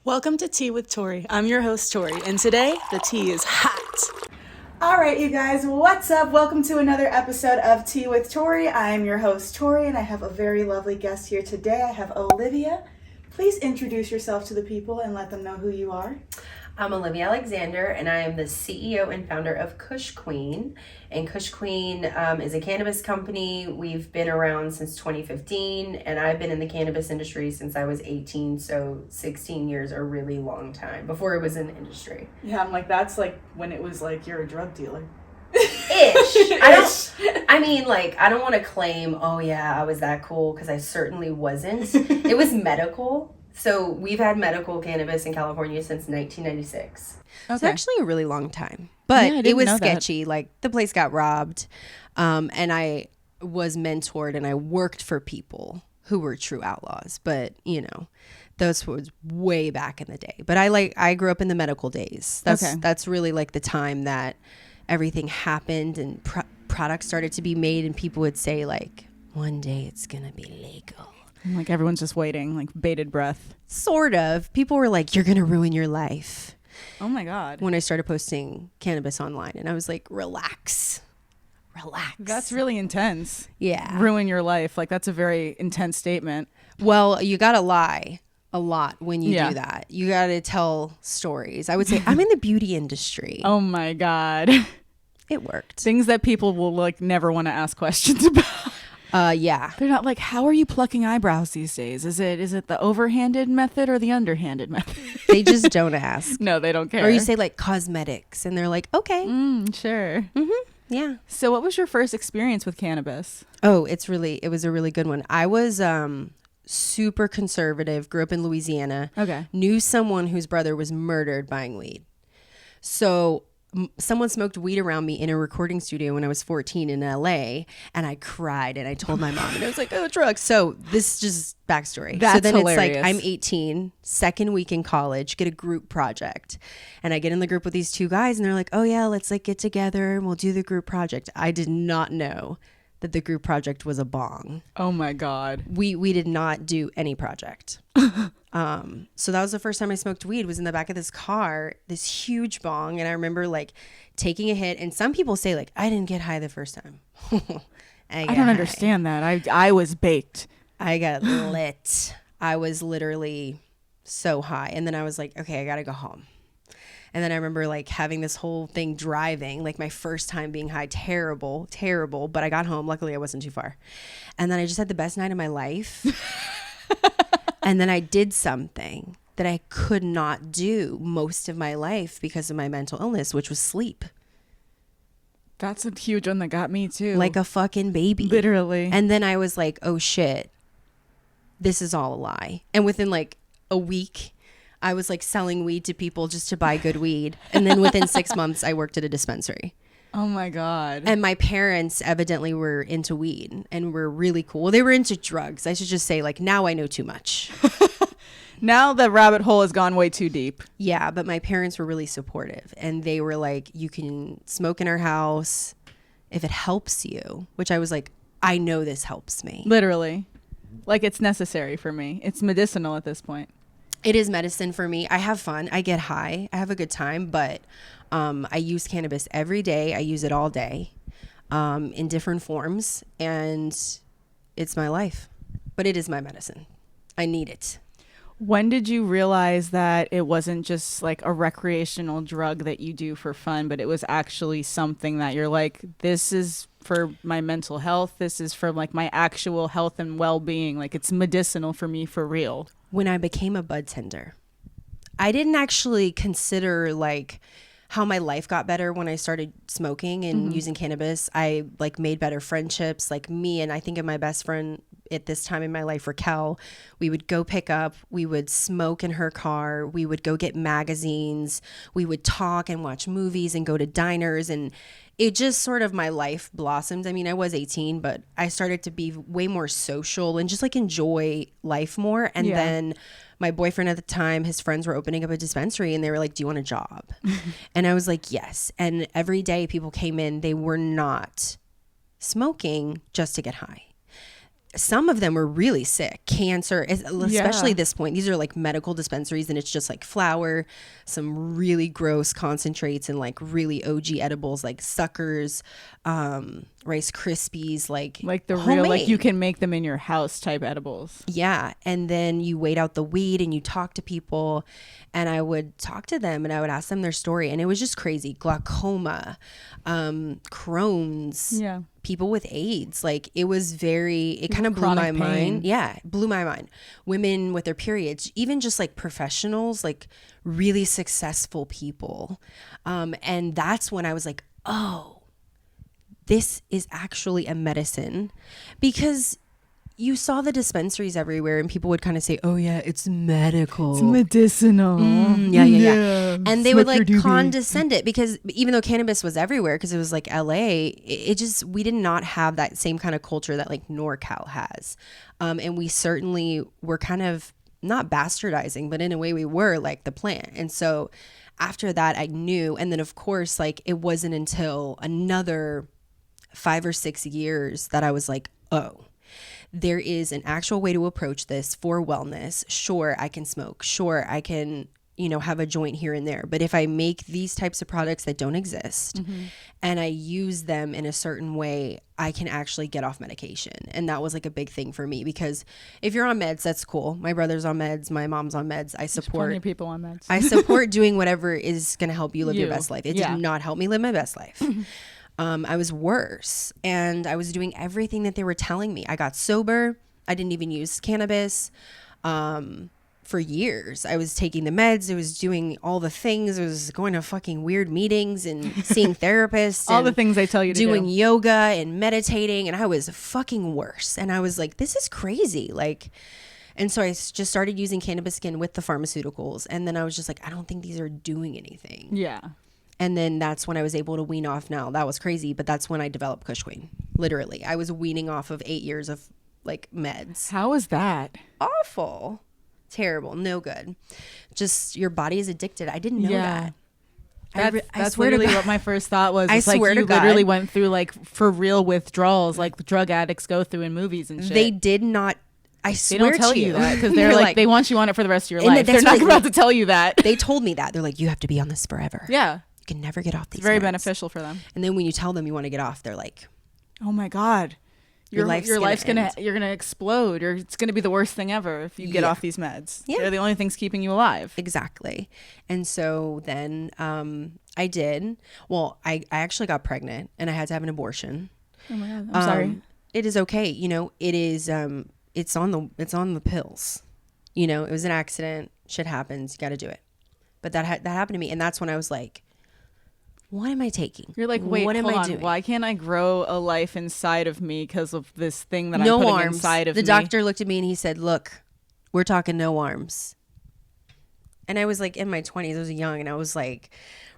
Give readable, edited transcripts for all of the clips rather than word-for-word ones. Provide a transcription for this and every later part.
Welcome to Tea with Tori. I'm your host, Tori, and today the tea is hot. All right, you guys, what's up? Welcome to another episode of Tea with Tori. I am your host, Tori, and I have a very lovely guest here today. I have Olivia. Please introduce yourself to the people and let them know who you are. I'm Olivia Alexander, and I am the CEO and founder of Kush Queen. And Kush Queen is a cannabis company. We've been around since 2015, and I've been in the cannabis industry since I was 18, so 16 years, a really long time, before it was an industry. Yeah, I'm like, that's like when it was like you're a drug dealer. Ish. I don't want to claim, oh yeah, I was that cool, because I certainly wasn't. It was medical. So we've had medical cannabis in California since 1996. Okay. It's actually a really long time. But it was sketchy. Like, the place got robbed. And I was mentored and I worked for people who were true outlaws. But, you know, those was way back in the day. But I grew up in the medical days. That's really like the time that everything happened and products started to be made, and people would say, like, one day it's going to be legal. Like, everyone's just waiting, like bated breath. Sort of. People were like, you're going to ruin your life. Oh my God. When I started posting cannabis online, and I was like, relax. That's really intense. Yeah. Ruin your life. Like, that's a very intense statement. Well, you got to lie a lot when you do that. You got to tell stories. I would say, I'm in the beauty industry. Oh my God. It worked. Things that people will like never want to ask questions about. Yeah. They're not like, how are you plucking eyebrows these days? Is it the overhanded method or the underhanded method? They just don't ask. No, they don't care. Or you say like cosmetics, and they're like, okay. Sure. Mm-hmm. Yeah. So what was your first experience with cannabis? Oh, it was a really good one. I was super conservative, grew up in Louisiana. Okay. Knew someone whose brother was murdered buying weed. So someone smoked weed around me in a recording studio when I was 14 in LA, and I cried and I told my mom, and I was like, oh, drugs. So this is just backstory. That's so then hilarious. It's like, I'm 18, second week in college, get a group project. And I get in the group with these two guys, and they're like, oh yeah, let's like get together and we'll do the group project. I did not know that the group project was a bong. Oh my God. We did not do any project. So that was the first time I smoked weed, was in the back of this car, this huge bong. And I remember like taking a hit, and some people say like, I didn't get high the first time. I don't understand that. I was baked. I got lit. I was literally so high. And then I was like, okay, I got to go home. And then I remember like having this whole thing driving, like my first time being high, terrible. But I got home. Luckily, I wasn't too far. And then I just had the best night of my life. And then I did something that I could not do most of my life because of my mental illness, which was sleep. That's a huge one that got me too. Like a fucking baby. Literally. And then I was like, oh shit, this is all a lie. And within like a week, I was like selling weed to people just to buy good weed. And then within 6 months, I worked at a dispensary. Oh my God. And my parents evidently were into weed and were really cool. They were into drugs. I should just say, like, now I know too much. Now the rabbit hole has gone way too deep. Yeah, but my parents were really supportive. And they were like, you can smoke in our house if it helps you. Which I was like, I know this helps me. Literally. Like, it's necessary for me. It's medicinal at this point. It is medicine for me. I have fun. I get high. I have a good time. But I use cannabis every day. I use it all day in different forms. And it's my life. But it is my medicine. I need it. When did you realize that it wasn't just like a recreational drug that you do for fun, but it was actually something that you're like, this is for my mental health. This is for like my actual health and well-being. Like, it's medicinal for me for real. When I became a bud tender, I didn't actually consider like how my life got better when I started smoking and using cannabis. I like made better friendships, like me. And I think of my best friend at this time in my life, Raquel. We would go pick up, we would smoke in her car, we would go get magazines, we would talk and watch movies and go to diners, and it just sort of, my life blossomed. I mean, I was 18, but I started to be way more social and just like enjoy life more. And then my boyfriend at the time, his friends were opening up a dispensary, and they were like, do you want a job? And I was like, yes. And every day people came in, they were not smoking just to get high. some of them were really sick, cancer, especially at this point. These are like medical dispensaries, and it's just like flour, some really gross concentrates, and like really OG edibles like suckers, Rice Krispies, like the homemade. real, like you can make them in your house type edibles. Yeah. And then you wait out the weed and you talk to people, and I would talk to them and I would ask them their story, and it was just crazy. Glaucoma, Crohn's, people with AIDS. Like it was it kind of blew my mind. Yeah, blew my mind. Women with their periods, even just like professionals, like really successful people. And that's when I was like, oh, this is actually a medicine, because you saw the dispensaries everywhere and people would kind of say, oh yeah, it's medical. It's medicinal. Yeah. And they would like condescend it, because even though cannabis was everywhere, because it was like LA, we did not have that same kind of culture that like NorCal has. And we certainly were kind of not bastardizing, but in a way we were like the plant. And so after that I knew. And then of course, like it wasn't until another 5 or 6 years that I was like, oh, there is an actual way to approach this for wellness. Sure, I can smoke. Sure, I can, have a joint here and there. But if I make these types of products that don't exist and I use them in a certain way, I can actually get off medication. And that was like a big thing for me, because if you're on meds, that's cool. My brother's on meds. My mom's on meds. I support plenty of people on meds. I support doing whatever is going to help you live your best life. It did not help me live my best life. I was worse, and I was doing everything that they were telling me. I got sober. I didn't even use cannabis for years. I was taking the meds. I was doing all the things. I was going to fucking weird meetings and seeing therapists. All the things they tell you to do. Doing yoga and meditating, and I was fucking worse. And I was like, this is crazy. Like, and so I just started using cannabis again with the pharmaceuticals. And then I was just like, I don't think these are doing anything. Yeah. And then that's when I was able to wean off. Now that was crazy, but that's when I developed Kush Queen. Literally, I was weaning off of 8 years of like meds. How was that? Awful, terrible, no good. Just your body is addicted. I didn't know that. That's literally what my first thought was. I It's like swear to you God. literally went through like for real withdrawals, like drug addicts go through in movies and shit. They did not. I They swear don't tell to you that because they're like they want you on it for the rest of your And life. They're that's not what about to tell you that. They told me that. They're like, you have to be on this forever. Yeah. You can never get off these. It's very meds. beneficial for them. And then when you tell them you want to get off, they're like, oh my God. Your life's gonna you're gonna explode, or it's gonna be the worst thing ever if you get off these meds. Yeah. They're the only things keeping you alive. Exactly. And so then I did. Well, I actually got pregnant and I had to have an abortion. Oh my God. I'm sorry. It is okay. It is it's on the pills. It was an accident. Shit happens. You got to do it. But that happened to me, and that's when I was like, what am I taking? You're like, wait, what am hold I on. doing? Why can't I grow a life inside of me because of this thing that No I'm putting arms. inside of the me? doctor looked at me and he said, look, we're talking no arms. And I was like in my 20s. I was young, and I was like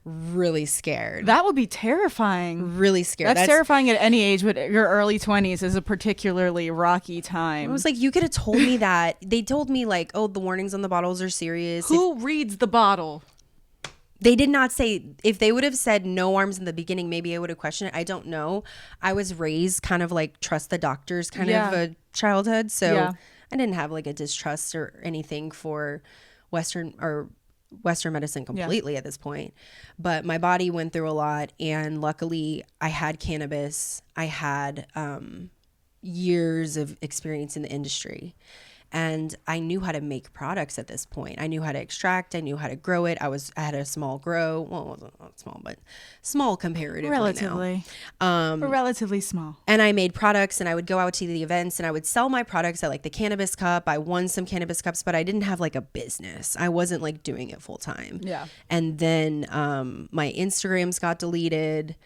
really scared. That would be terrifying. Really scared. That's terrifying at any age, but your early 20s is a particularly rocky time. I was like, you could have told me that. They told me like, oh, the warnings on the bottles are serious. Who reads the bottle? They did not say. If they would have said no arms in the beginning, maybe I would have questioned it. I don't know. I was raised kind of like trust the doctors kind of a childhood. So I didn't have like a distrust or anything for Western medicine completely at this point. But my body went through a lot, and luckily I had cannabis. I had years of experience in the industry, and I knew how to make products at this point. I knew how to extract. I knew how to grow it. I had a small grow. Well, it wasn't not small, but small comparatively. Relatively small. And I made products, and I would go out to the events, and I would sell my products at like the Cannabis Cup. I won some Cannabis Cups, but I didn't have like a business. I wasn't like doing it full time. Yeah. And then my Instagrams got deleted.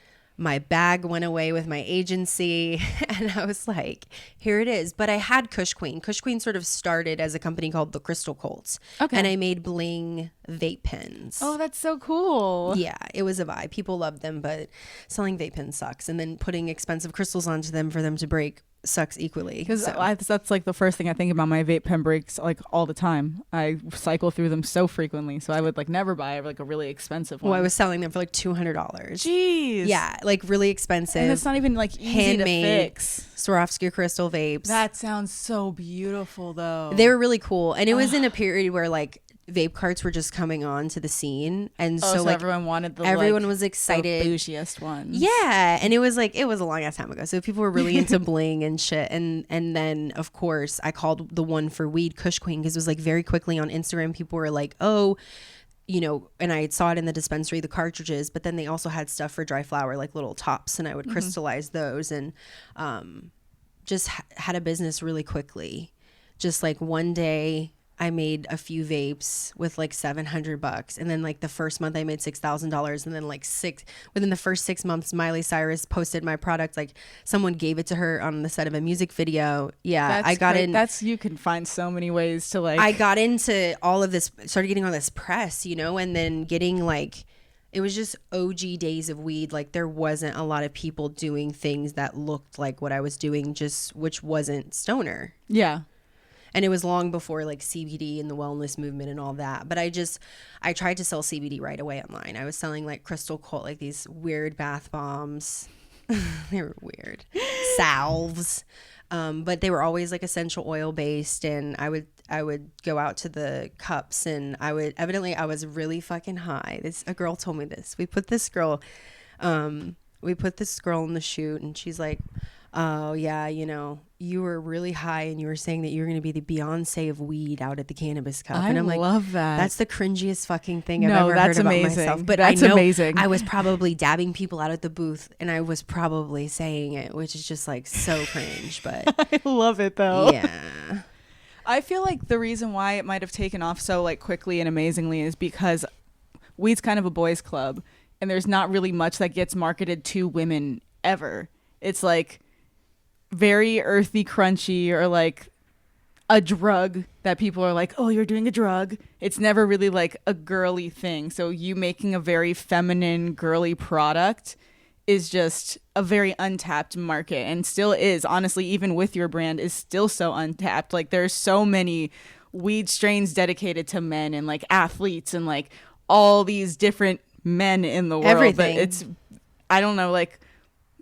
My bag went away with my agency, and I was like, here it is. But I had Kush Queen. Kush Queen sort of started as a company called the Crystal Colts. Okay. And I made bling vape pens. Oh, that's so cool. Yeah, it was a vibe. People loved them, but selling vape pens sucks. And then putting expensive crystals onto them for them to break sucks equally. Because So. that's like the first thing I think about. My vape pen breaks like all the time. I cycle through them so frequently, so I would like never buy like a really expensive one. Well, I was selling them for like $200. Jeez. Yeah, like really expensive. And it's not even like easy handmade to fix. Swarovski crystal vapes. That sounds so beautiful, though. They were really cool, and it was in a period where like vape carts were just coming on to the scene, and so like everyone wanted everyone was excited, the bougiest ones. Yeah, and it was a long ass time ago, so people were really into bling and shit, and then of course I called the one for weed Kush Queen, because it was like very quickly on Instagram people were like, oh, you know, and I saw it in the dispensary, the cartridges, but then they also had stuff for dry flower, like little tops, and I would crystallize those, and just had a business really quickly. Just like one day I made a few vapes with like $700, and then like the first month I made $6,000, and then like within the first 6 months Miley Cyrus posted my product, like someone gave it to her on the set of a music video. Yeah, I got in. That's, you can find so many ways to like. I got into all of this, started getting all this press, you know, and then getting like, it was just OG days of weed. Like there wasn't a lot of people doing things that looked like what I was doing, just which wasn't stoner. Yeah. And it was long before like CBD and the wellness movement and all that. But I tried to sell CBD right away online. I was selling like crystal cult, like these weird bath bombs. They were weird. Salves. But they were always like essential oil based. And I would go out to the cups, and I was really fucking high. A girl told me this. We put this girl in the shoot, and she's like, oh yeah, you know, you were really high and you were saying that you were going to be the Beyonce of weed out at the Cannabis Cup. And I'm like, love that. That's the cringiest fucking thing I've ever heard about myself. But that's I know amazing. I was probably dabbing people out at the booth, and I was probably saying it, which is just like so cringe. But I love it though. Yeah. I feel like the reason why it might have taken off so like quickly and amazingly is because weed's kind of a boys club, and there's not really much that gets marketed to women ever. It's like very earthy, crunchy, or like a drug that people are like, oh, you're doing a drug. It's never really like a girly thing. So you making a very feminine, girly product is just a very untapped market, and still is, honestly, even with your brand, is still so untapped. Like there's so many weed strains dedicated to men and like athletes and like all these different men in the world. Everything. But it's, I don't know, like,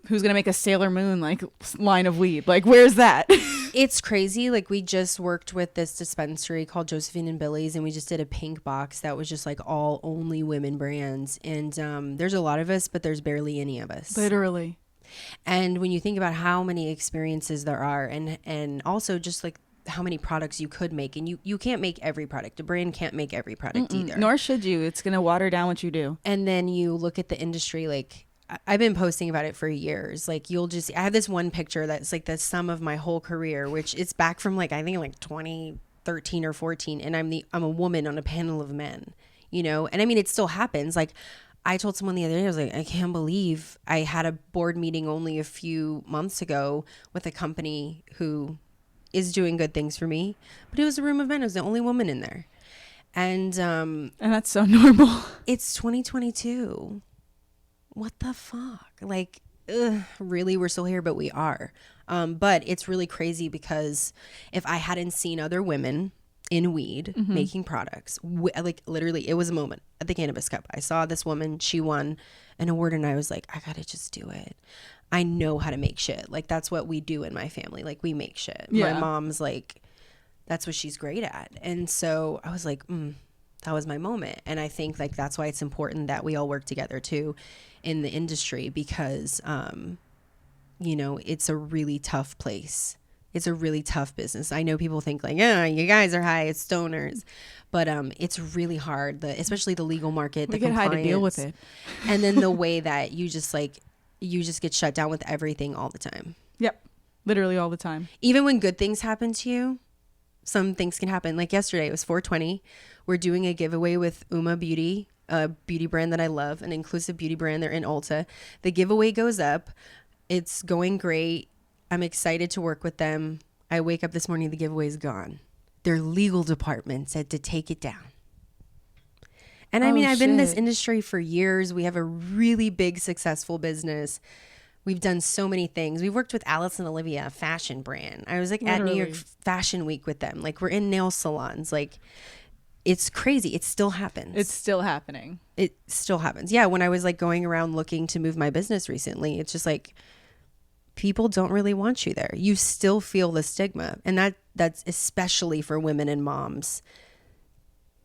who's gonna make a Sailor Moon like line of weed? Like, where's that? It's crazy. Like we just worked with this dispensary called Josephine and Billy's, and we just did a pink box that was just like all only women brands. And there's a lot of us, but there's barely any of us. Literally. And when you think about how many experiences there are, and also just like how many products you could make, and you can't make every product. A brand can't make every product either. Nor should you. It's gonna water down what you do. And then you look at the industry, like I've been posting about it for years. Like I have this one picture that's like the sum of my whole career, which it's back from like, I think like 2013 or 14. And I'm a woman on a panel of men, you know? And I mean, it still happens. Like I told someone the other day, I was like, I can't believe I had a board meeting only a few months ago with a company who is doing good things for me, but it was a room of men. I was the only woman in there. And that's so normal. It's 2022. What the fuck? Like, really, we're still here, but we are. But it's really crazy because if I hadn't seen other women in weed making products, like literally, it was a moment at the Cannabis Cup. I saw this woman, she won an award, and I was like, I gotta just do it. I know how to make shit. Like, that's what we do in my family. Like, we make shit. Yeah. My mom's like, that's what she's great at. And so I was like, that was my moment. And I think like that's why it's important that we all work together too in the industry, because you know, it's a really tough place. It's a really tough business. I know people think like, yeah, you guys are high, it's stoners, but it's really hard, especially the legal market. We get high to deal with it. And then the way that you just get shut down with everything all the time. Yep. Literally all the time. Even when good things happen to you, some things can happen. Like yesterday, it was 420. We're doing a giveaway with Uma Beauty, a beauty brand that I love, an inclusive beauty brand. They're in Ulta. The giveaway goes up. It's going great. I'm excited to work with them. I wake up this morning, the giveaway's gone. Their legal department said to take it down. And I mean, I've been in this industry for years. We have a really big, successful business. We've done so many things. We've worked with Alice and Olivia, a fashion brand. I was like at New York Fashion Week with them. Like we're in nail salons. Like it's crazy. It still happens. It's still happening. It still happens. Yeah. When I was like going around looking to move my business recently, it's just like people don't really want you there. You still feel the stigma. And that's especially for women and moms.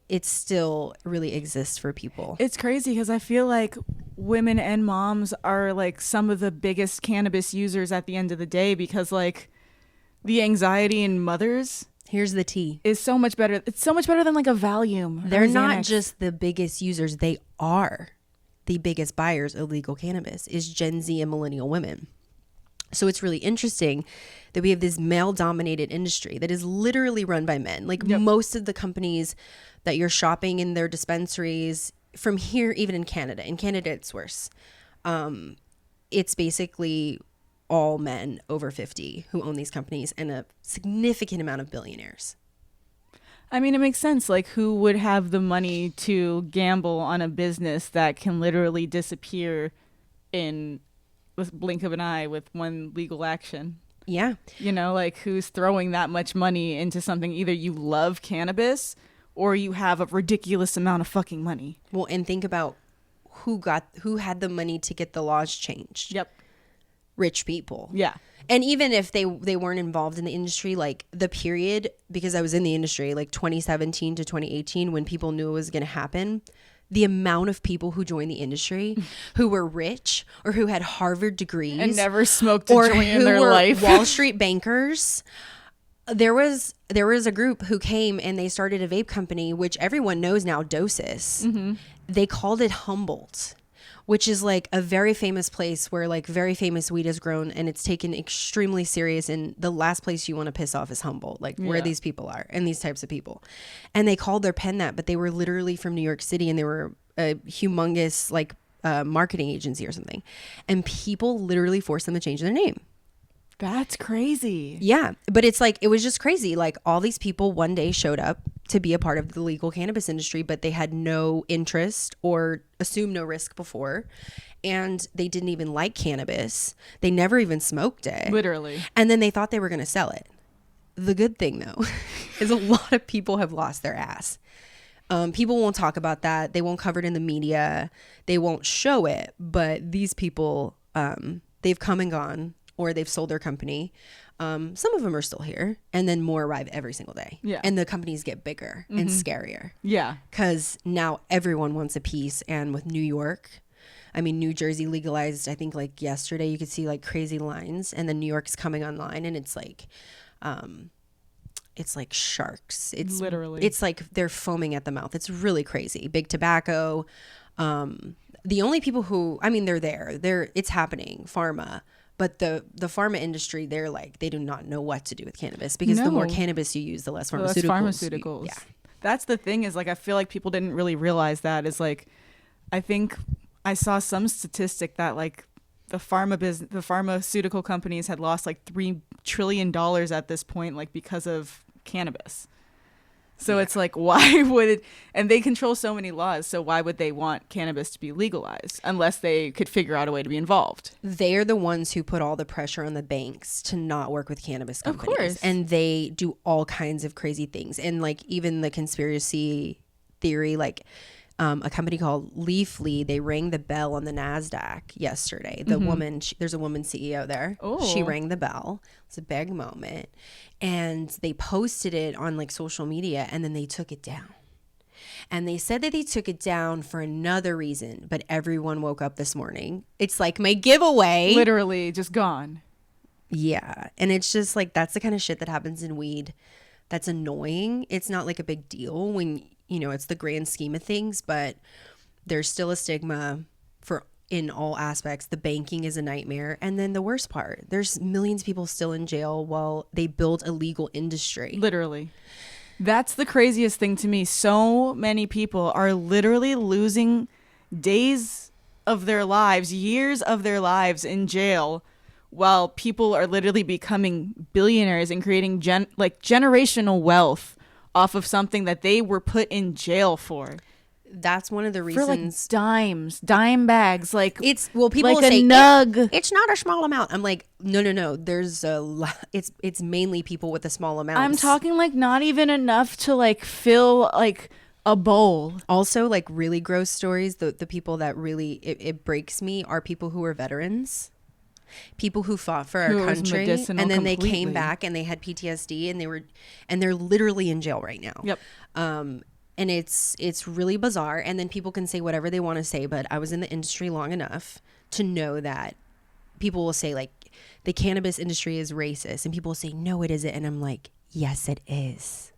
It still really exists for people. It's crazy because I feel like women and moms are like some of the biggest cannabis users at the end of the day, because like the anxiety in mothers, here's the tea, is so much better. It's so much better than like a Valium. They're not just the biggest users. They are the biggest buyers of legal cannabis is Gen Z and millennial women. So it's really interesting that we have this male dominated industry that is literally run by men. Like most of the companies that you're shopping in their dispensaries from here, even in Canada it's worse. It's basically all men over 50 who own these companies and a significant amount of billionaires. I mean, it makes sense. Like, who would have the money to gamble on a business that can literally disappear in the blink of an eye with one legal action? Yeah. You know, like who's throwing that much money into something? Either you love cannabis or you have a ridiculous amount of fucking money. Well, and think about who had the money to get the laws changed. Yep. Rich people. Yeah. And even if they weren't involved in the industry, like the period, because I was in the industry, like 2017 to 2018, when people knew it was going to happen, the amount of people who joined the industry who were rich or who had Harvard degrees and never smoked a joint in their life, Wall Street bankers. There was a group who came and they started a vape company, which everyone knows now, Dosis. Mm-hmm. They called it Humboldt, which is like a very famous place where like very famous weed is grown and it's taken extremely serious. And the last place you want to piss off is Humboldt, like where these people are and these types of people. And they called their pen that, but they were literally from New York City and they were a humongous like marketing agency or something. And people literally forced them to change their name. That's crazy. Yeah. But it's like, it was just crazy. Like all these people one day showed up to be a part of the legal cannabis industry, but they had no interest or assumed no risk before. And they didn't even like cannabis. They never even smoked it. Literally. And then they thought they were going to sell it. The good thing though, is a lot of people have lost their ass. People won't talk about that. They won't cover it in the media. They won't show it. But these people, they've come and gone. Or they've sold their company. Some of them are still here. And then more arrive every single day. Yeah. And the companies get bigger and scarier. Yeah. Because now everyone wants a piece. And with New York, I mean, New Jersey legalized, I think like yesterday, you could see like crazy lines. And then New York's coming online and it's like sharks. It's literally, it's like they're foaming at the mouth. It's really crazy. Big tobacco. The only people who, I mean, it's happening. Pharma. But the pharma industry, they're like, they do not know what to do with cannabis because the more cannabis you use, the less pharmaceuticals. Yeah. That's the thing is like, I feel like people didn't really realize that is like, I think I saw some statistic that like the pharmaceutical companies had lost like $3 trillion at this point, like because of cannabis. So it's like, why would it, and they control so many laws, so why would they want cannabis to be legalized unless they could figure out a way to be involved? They're the ones who put all the pressure on the banks to not work with cannabis companies. Of course. And they do all kinds of crazy things. And like even the conspiracy theory, like a company called Leafly, they rang the bell on the NASDAQ yesterday. The woman, there's a woman CEO there. Oh. She rang the bell. It's a big moment. And they posted it on like social media and then they took it down. And they said that they took it down for another reason, but everyone woke up this morning. It's like my giveaway. Literally just gone. Yeah. And it's just like, that's the kind of shit that happens in weed. That's annoying. It's not like a big deal when, you know, it's the grand scheme of things, but there's still a stigma in all aspects. The banking is a nightmare. And then the worst part, there's millions of people still in jail while they build a legal industry. Literally. That's the craziest thing to me. So many people are literally losing days of their lives, years of their lives in jail, while people are literally becoming billionaires and creating generational wealth off of something that they were put in jail for. that's one of the For like reasons. dime bags, like It's people like will a say nug. it's not a small amount. I'm like, no. There's a lot. It's mainly people with a small amount. I'm talking like not even enough to like fill like a bowl. Also, like really gross stories. The people that really it breaks me are people who are veterans, people who fought for our country, and then they came back and they had PTSD and they're literally in jail right now. Yep. And it's really bizarre. And then people can say whatever they want to say, but I was in the industry long enough to know that people will say like the cannabis industry is racist, and people will say no, it isn't, and I'm like, yes, it is.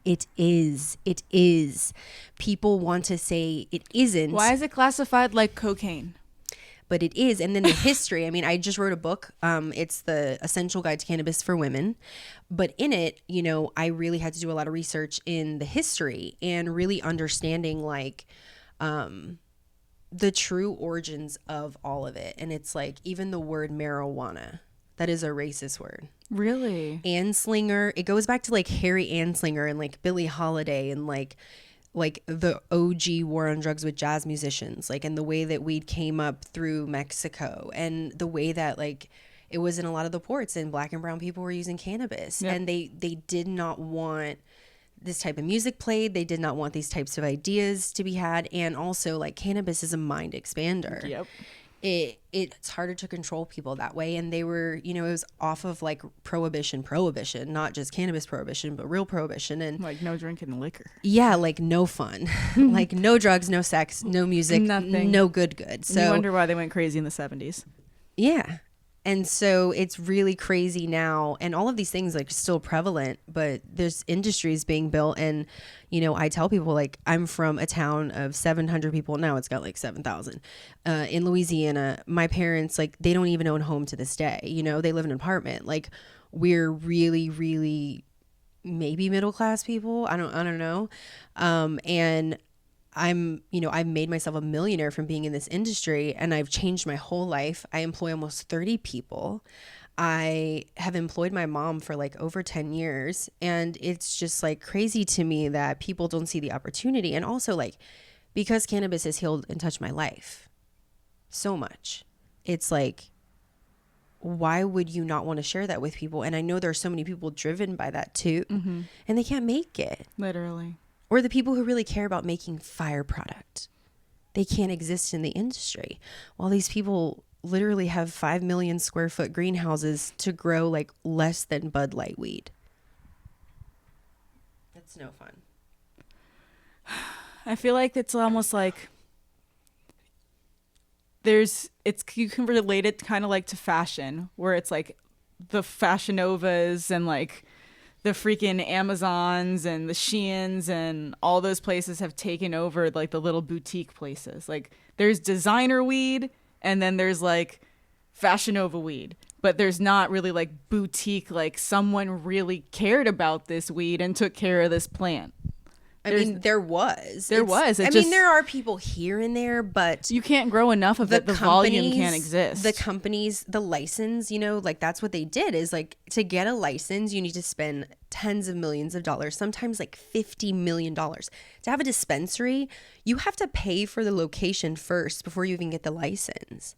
It is. It is. People want to say it isn't. Why is it classified like cocaine? But it is. And then the history, I mean, I just wrote a book. It's the Essential Guide to Cannabis for Women. But in it, you know, I really had to do a lot of research in the history and really understanding like the true origins of all of it. And it's like even the word marijuana, that is a racist word. Really? Anslinger, it goes back to like Harry Anslinger and like Billie Holiday and like the OG war on drugs with jazz musicians, like, and the way that weed came up through Mexico, and the way that like it was in a lot of the ports and black and brown people were using cannabis. Yep. And they did not want this type of music played. They did not want these types of ideas to be had. And also like cannabis is a mind expander. Yep. It's harder to control people that way. And they were, you know, it was off of like prohibition, not just cannabis prohibition, but real prohibition. And like no drinking liquor. Yeah, like no fun, like no drugs, no sex, no music, nothing, no good. So you wonder why they went crazy in the 70s. Yeah. And so it's really crazy now, and all of these things like still prevalent, but there's industries being built. And, you know, I tell people like I'm from a town of 700 people. Now it's got like 7,000 in Louisiana. My parents, like, they don't even own a home to this day. You know, they live in an apartment. Like, we're really, really maybe middle class people. I don't know. And I've made myself a millionaire from being in this industry, and I've changed my whole life. I employ almost 30 people. I have employed my mom for like over 10 years. And it's just like crazy to me that people don't see the opportunity. And also like, because cannabis has healed and touched my life so much, it's like, why would you not want to share that with people? And I know there are so many people driven by that too, and they can't make it. Literally. Or the people who really care about making fire product. They can't exist in the industry. While these people literally have 5 million square foot greenhouses to grow like less than Bud Light weed. That's no fun. I feel like it's almost like you can relate it kind of like to fashion, where it's like the Fashion Novas and like the freaking Amazons and the Sheins and all those places have taken over like the little boutique places. Like there's designer weed and then there's like Fashion Nova weed, but there's not really like boutique, like someone really cared about this weed and took care of this plant. I mean, there was. There are people here and there, but you can't grow enough of it. The volume can't exist. The companies, the license, you know, like that's what they did is like to get a license, you need to spend tens of millions of dollars, sometimes like $50 million. To have a dispensary, you have to pay for the location first before you even get the license.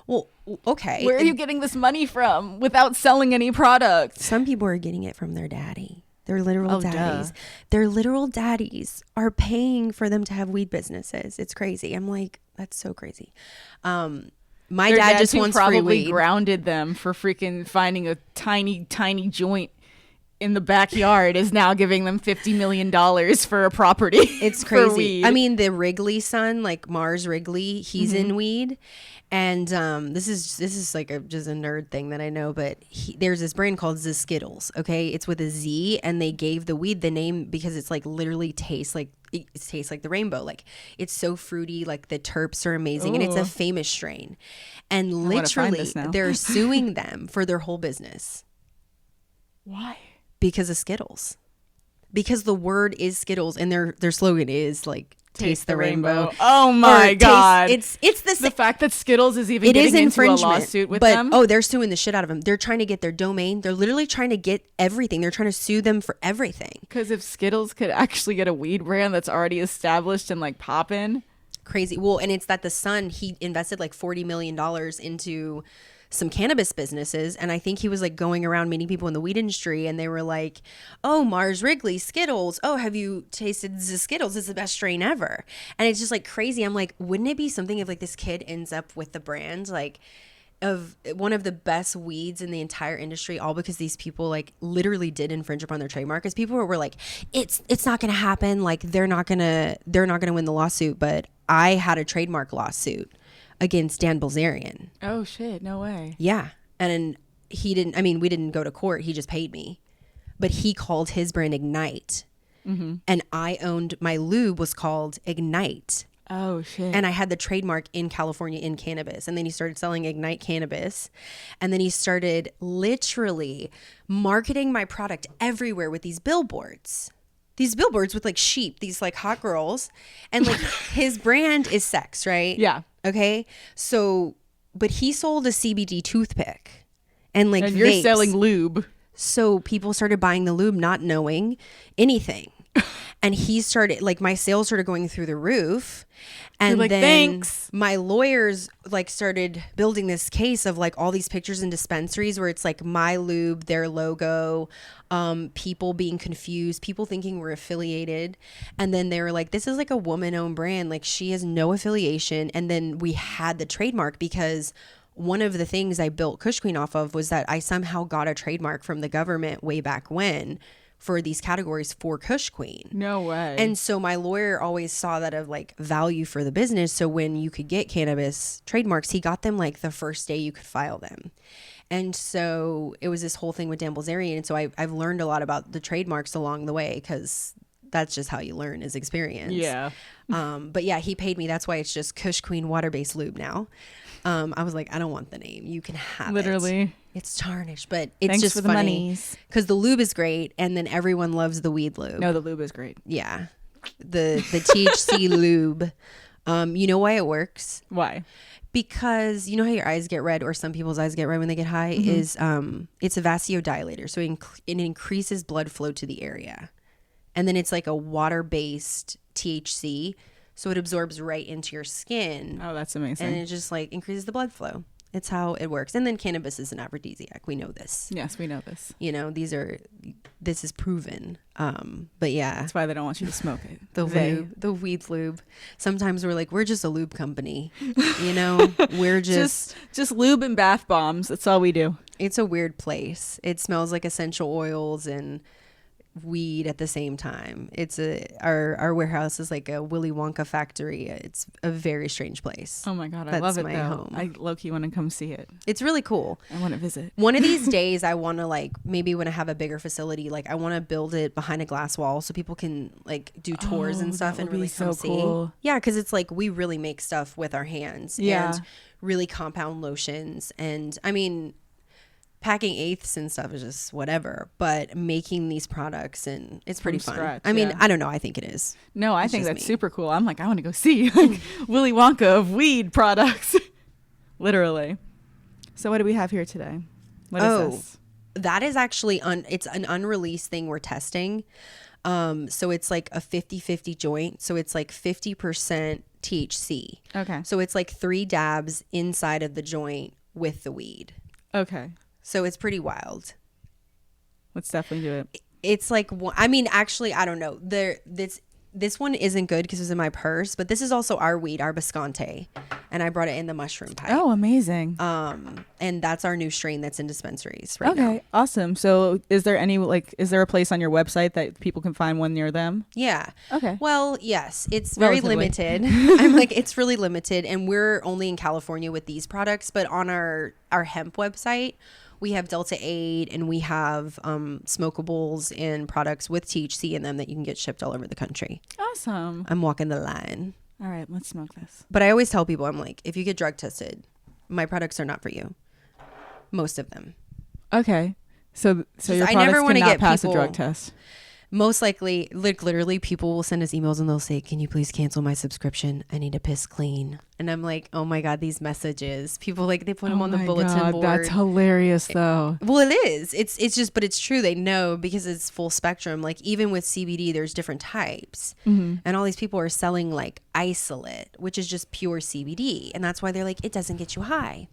Well, okay. Where are you getting this money from without selling any product? Some people are getting it from their daddy. Their literal daddies. Duh. Their literal daddies are paying for them to have weed businesses. It's crazy. I'm like, that's so crazy. My dad just wants free weed. Probably grounded them for freaking finding a tiny joint in the backyard is now giving them $50 million for a property. It's crazy. I mean, the Wrigley son, like Mars Wrigley, he's in weed. And this is like just a nerd thing that I know, but there's this brand called the Skittles. Okay, it's with a Z, and they gave the weed the name because it's like literally tastes like the rainbow. Like it's so fruity, like the terps are amazing. Ooh. And it's a famous strain. And literally, they're suing them for their whole business. Why? Because of Skittles. Because the word is Skittles, and their slogan is like taste the rainbow. Oh my God. It's the fact that Skittles is even it is getting into a infringement, lawsuit with but them. they're suing the shit out of them. They're trying to get their domain. They're literally trying to get everything. They're trying to sue them for everything. Because if Skittles could actually get a weed brand that's already established and like poppin'. Crazy. Well, and it's that the son, he invested like $40 million into some cannabis businesses, and I think he was like going around meeting people in the weed industry, and they were like, oh, Mars Wrigley Skittles, oh, have you tasted the Skittles? It's the best strain ever. And it's just like crazy. I'm like, wouldn't it be something if like this kid ends up with the brand like of one of the best weeds in the entire industry, all because these people like literally did infringe upon their trademark? Because people were like, it's not gonna happen, like they're not gonna win the lawsuit. But I had a trademark lawsuit against Dan Bilzerian. Oh shit, no way. Yeah. And we didn't go to court. He just paid me. But he called his brand Ignite. Mm-hmm. And I owned, my lube was called Ignite. Oh shit. And I had the trademark in California in cannabis. And then he started selling Ignite Cannabis. And then he started literally marketing my product everywhere with these billboards. These billboards with like sheep, these like hot girls. And like his brand is sex, right? Yeah. Okay. So, but he sold a CBD toothpick and like, and you're vapes. selling lube. So people started buying the lube, not knowing anything. And he started, like, my sales started going through the roof. And like, then thanks. My lawyers like started building this case of like all these pictures in dispensaries where it's like my lube, their logo, people being confused, people thinking we're affiliated. And then they were like, this is like a woman-owned brand. Like, she has no affiliation. And then we had the trademark because one of the things I built Kush Queen off of was that I somehow got a trademark from the government way back when for these categories for Kush Queen. No way. And so my lawyer always saw that of like value for the business. So when you could get cannabis trademarks, he got them like the first day you could file them. And so it was this whole thing with Dan Bilzerian. And so I've learned a lot about the trademarks along the way because that's just how you learn is experience. Yeah. But yeah, he paid me. That's why it's just Kush Queen water-based lube now. I was like, I don't want the name. You can have Literally. it. It's tarnished, but it's Thanks just for the funny monies. because the lube is great, and then everyone loves the weed lube. No, the lube is great. Yeah, the THC lube. You know why it works? Why? Because you know how your eyes get red, or some people's eyes get red when they get high. Mm-hmm. Is it's a vasodilator, so it increases blood flow to the area, and then it's like a water-based THC. So it absorbs right into your skin. Oh, that's amazing. And it just like increases the blood flow. It's how it works. And then cannabis is an aphrodisiac. We know this. Yes, we know this. You know, this is proven. But yeah. That's why they don't want you to smoke it. The weed lube. Sometimes we're like, we're just a lube company. You know, we're just lube and bath bombs. That's all we do. It's a weird place. It smells like essential oils and weed at the same time. Our warehouse is like a Willy Wonka factory. It's a very strange place. Oh my God, I That's love it my though. home. I low-key want to come see it. It's really cool. I want to visit. One of these days I want to like, maybe when I have a bigger facility, like I want to build it behind a glass wall so people can like do tours and stuff and really come see. Cool. Yeah, because it's like we really make stuff with our hands. Yeah. And really compound lotions. And I mean, packing eighths and stuff is just whatever, but making these products and it's pretty fun. Scratch, I mean, yeah. I don't know. I think it is. No, I It's think just that's me. super cool. I'm like, I want to go see like Willy Wonka of weed products. Literally. So what do we have here today? What is this? That is actually it's an unreleased thing we're testing. So it's like a 50-50 joint. So it's like 50% THC. Okay. So it's like 3 dabs inside of the joint with the weed. Okay. So it's pretty wild. Let's definitely do it. It's like, I mean, actually, I don't know. This one isn't good because it was in my purse, but this is also our weed, our Bisconte, and I brought it in the mushroom pipe. Oh, amazing. And that's our new strain that's in dispensaries right now. Okay, awesome. So is there a place on your website that people can find one near them? Yeah. Okay. Well, yes, it's very Relatively. limited. I'm like, it's really limited, and we're only in California with these products, but on our hemp website, we have Delta 8 and we have smokables and products with THC in them that you can get shipped all over the country. Awesome. I'm walking the line. All right, let's smoke this. But I always tell people, I'm like, if you get drug tested, my products are not for you. Most of them. Okay. So your I products never wanna cannot get pass people- a drug test. most likely, like literally people will send us emails and they'll say, can you please cancel my subscription? I need to piss clean. And I'm like, oh my God, these messages. People like, they put them on the bulletin board. That's hilarious though. Well, it is. It's just, but it's true. They know because it's full spectrum. Like even with CBD, there's different types. And all these people are selling like isolate, which is just pure CBD. And that's why they're like, it doesn't get you high.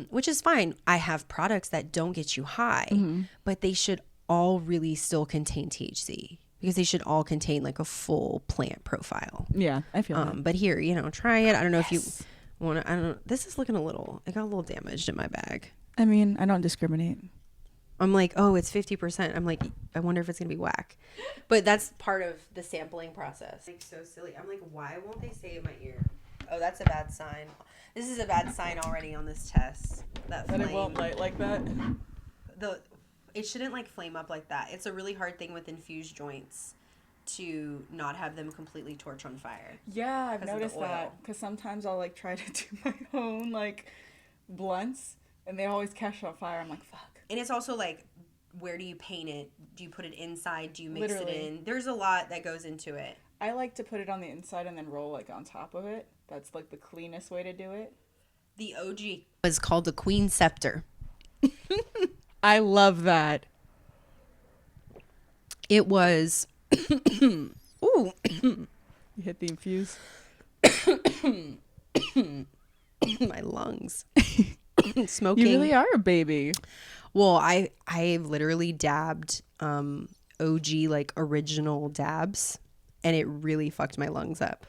Which is fine. I have products that don't get you high, but they should all really still contain THC because they should all contain like a full plant profile. Yeah, I feel that. But here, try it. I don't know if you want to, I don't know. This is looking it got a little damaged in my bag. I mean, I don't discriminate. I'm like, oh, it's 50%. I'm like, I wonder if it's going to be whack. But that's part of the sampling process. Like so silly. I'm like, why won't they say in my ear? Oh, that's a bad sign. This is a bad sign already on this test. That it won't light like that? It shouldn't like flame up like that. It's a really hard thing with infused joints to not have them completely torch on fire. Yeah, I've noticed that because sometimes I'll like try to do my own like blunts and they always catch on fire. I'm like, fuck. And it's also like, where do you paint it? Do you put it inside? Do you mix it in? There's a lot that goes into it. I like to put it on the inside and then roll like on top of it. That's like the cleanest way to do it. The OG was called the Queen Scepter. I love that. It was. Ooh. You hit the infuse. My lungs. Smoking. You really are a baby. Well, I literally dabbed OG like original dabs, and it really fucked my lungs up.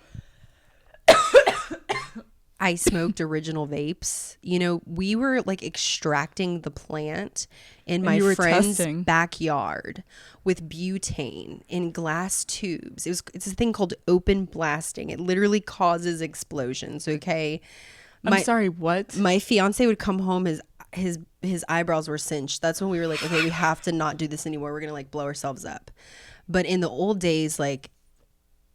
I smoked original vapes. We were like extracting the plant in my friend's backyard with butane in glass tubes. It's a thing called open blasting. It literally causes explosions. Okay. I'm sorry, what? My fiance would come home, his eyebrows were cinched. That's when we were like, okay, we have to not do this anymore. We're going to like blow ourselves up. But in the old days, like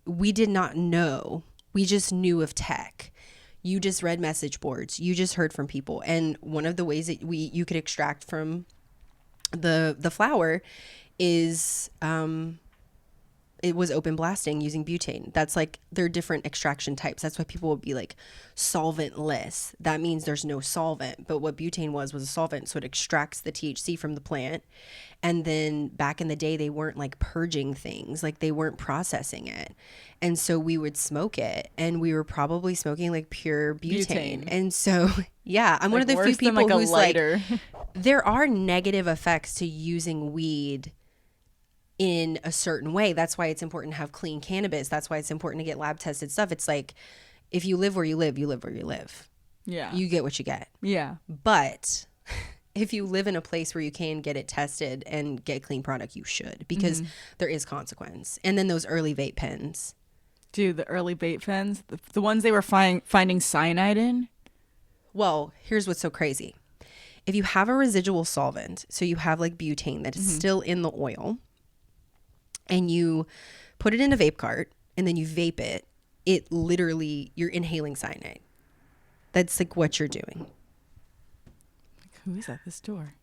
we did not know. We just knew of tech. You just read message boards. You just heard from people. And one of the ways that you could extract from the flower is it was open blasting using butane. That's like, there are different extraction types. That's why people will be like solventless. That means there's no solvent. But what butane was a solvent. So it extracts the THC from the plant. And then back in the day, they weren't like purging things. Like they weren't processing it. And so we would smoke it. And we were probably smoking like pure butane. And so, yeah, I'm one of the few people who's like, there are negative effects to using weed in a certain way. That's why it's important to have clean cannabis. That's why it's important to get lab tested stuff. It's like, if you live where you live, you live where you live. Yeah. You get what you get. Yeah. But if you live in a place where you can get it tested and get clean product, you should, because there is consequence. And then those early vape pens. Dude, the early vape pens, the ones they were finding cyanide in. Well, here's what's so crazy. If you have a residual solvent, so you have like butane that is still in the oil, and you put it in a vape cart and then you vape it, it literally, you're inhaling cyanide. That's like what you're doing. Who is at this door?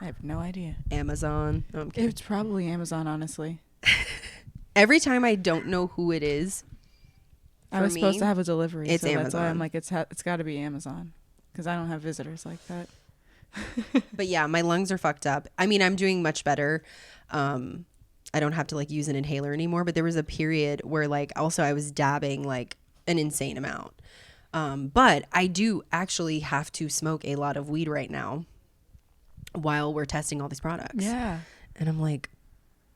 I have no idea. Amazon. No, I'm kidding. It's probably Amazon, honestly. Every time I don't know who it is, I was supposed to have a delivery. It's so Amazon. That's why I'm like, it's got to be Amazon, because I don't have visitors like that. But yeah, my lungs are fucked up. I mean, I'm doing much better. I don't have to like use an inhaler anymore, but there was a period where like also I was dabbing like an insane amount. But I do actually have to smoke a lot of weed right now while we're testing all these products. Yeah. And I'm like,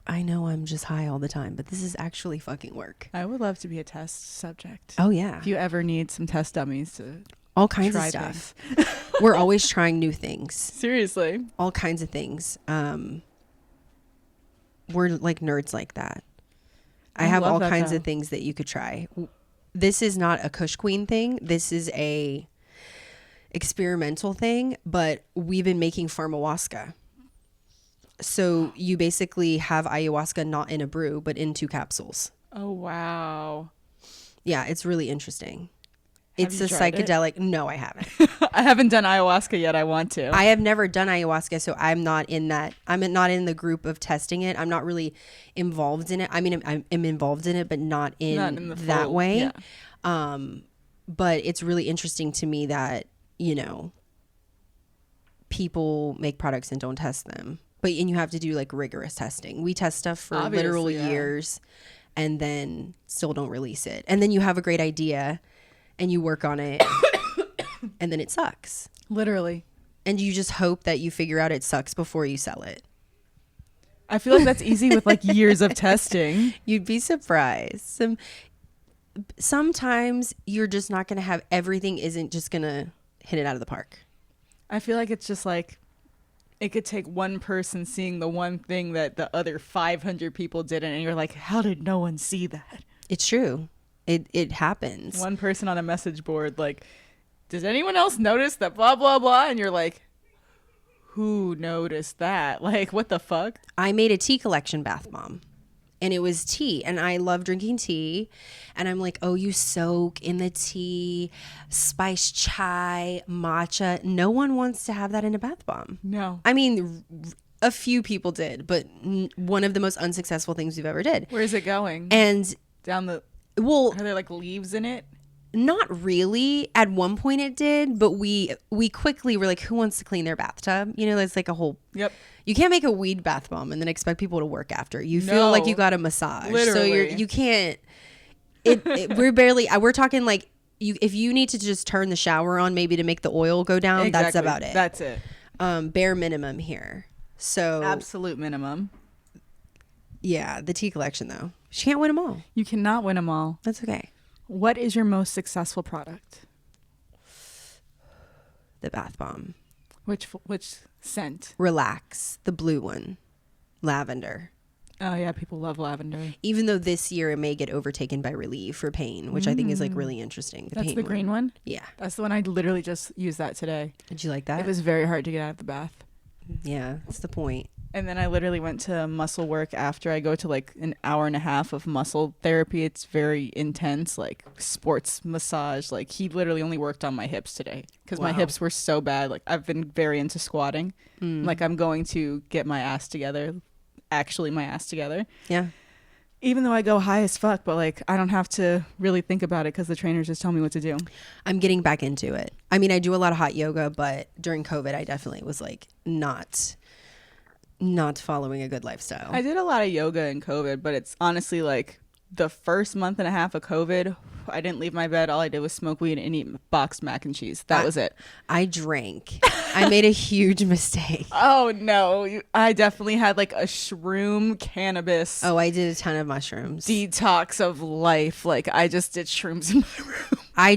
I know I'm just high all the time, but this is actually fucking work. I would love to be a test subject. Oh yeah. If you ever need some test dummies to all kinds of stuff. We're always trying new things. Seriously. All kinds of things. We're like nerds like that. I have all kinds of things that you could try. This is not a Kush Queen thing. This is a experimental thing, but we've been making pharmawaska. So you basically have ayahuasca not in a brew, but in 2 capsules. Oh, wow. Yeah, it's really interesting. It's a tried it? psychedelic. No, I haven't. I haven't done ayahuasca yet. I want to. I have never done ayahuasca, so I'm not in that. I'm not in the group of testing it. I'm not really involved in it. I mean, I'm involved in it, but not in the that full- way. yeah. But it's really interesting to me that, people make products and don't test them. And you have to do like rigorous testing. We test stuff for literal Obviously, yeah. years and then still don't release it. And then you have a great idea and you work on it and then it sucks. Literally. And you just hope that you figure out it sucks before you sell it. I feel like that's easy with like years of testing. You'd be surprised. Sometimes you're just not going to have everything isn't just going to hit it out of the park. I feel like it's just like it could take one person seeing the one thing that the other 500 people didn't, and you're like, how did no one see that? It's true. It happens. One person on a message board like, does anyone else notice that blah blah blah? And you're like, who noticed that? Like, what the fuck? I made a tea collection bath bomb. And it was tea. And I love drinking tea. And I'm like, oh, you soak in the tea, spice chai, matcha. No one wants to have that in a bath bomb. No. I mean, a few people did, but one of the most unsuccessful things we've ever did. Where is it going? And Down the... well, Are there like leaves in it? not really. At one point it did, but we quickly were like, who wants to clean their bathtub? There's like a whole... Yep. You can't make a weed bath bomb and then expect people to work after. You feel like you got a massage. Literally. So you can't... We're talking like, if you need to just turn the shower on maybe to make the oil go down, Exactly. that's about it. That's it. Bare minimum here. So... Absolute minimum. Yeah, the tea collection though. She can't win them all. You cannot win them all. That's okay. What is your most successful product? The bath bomb. Which scent? Relax, the blue one. Lavender. Oh yeah, people love lavender. Even though this year it may get overtaken by Relief for pain, which I think is like really interesting. That's pain the green one? Yeah. That's the one I literally just used that today. Did you like that? It was very hard to get out of the bath. Yeah, that's the point. And then I literally went to muscle work after. I go to like an hour and a half of muscle therapy. It's very intense, like sports massage. Like he literally only worked on my hips today because my hips were so bad. Like I've been very into squatting. Like I'm going to get my ass together. Actually, my ass together. Yeah. Even though I go high as fuck, but like I don't have to really think about it because the trainers just tell me what to do. I'm getting back into it. I mean, I do a lot of hot yoga, but during COVID, I definitely was like not following a good lifestyle. I did a lot of yoga in COVID, but it's honestly like the first month and a half of COVID, I didn't leave my bed. All I did was smoke weed and eat boxed mac and cheese. That was it. I drank. I made a huge mistake. Oh no, I definitely had like a shroom cannabis Oh, I did a ton of mushrooms. detox of life. Like I just did shrooms in my room. I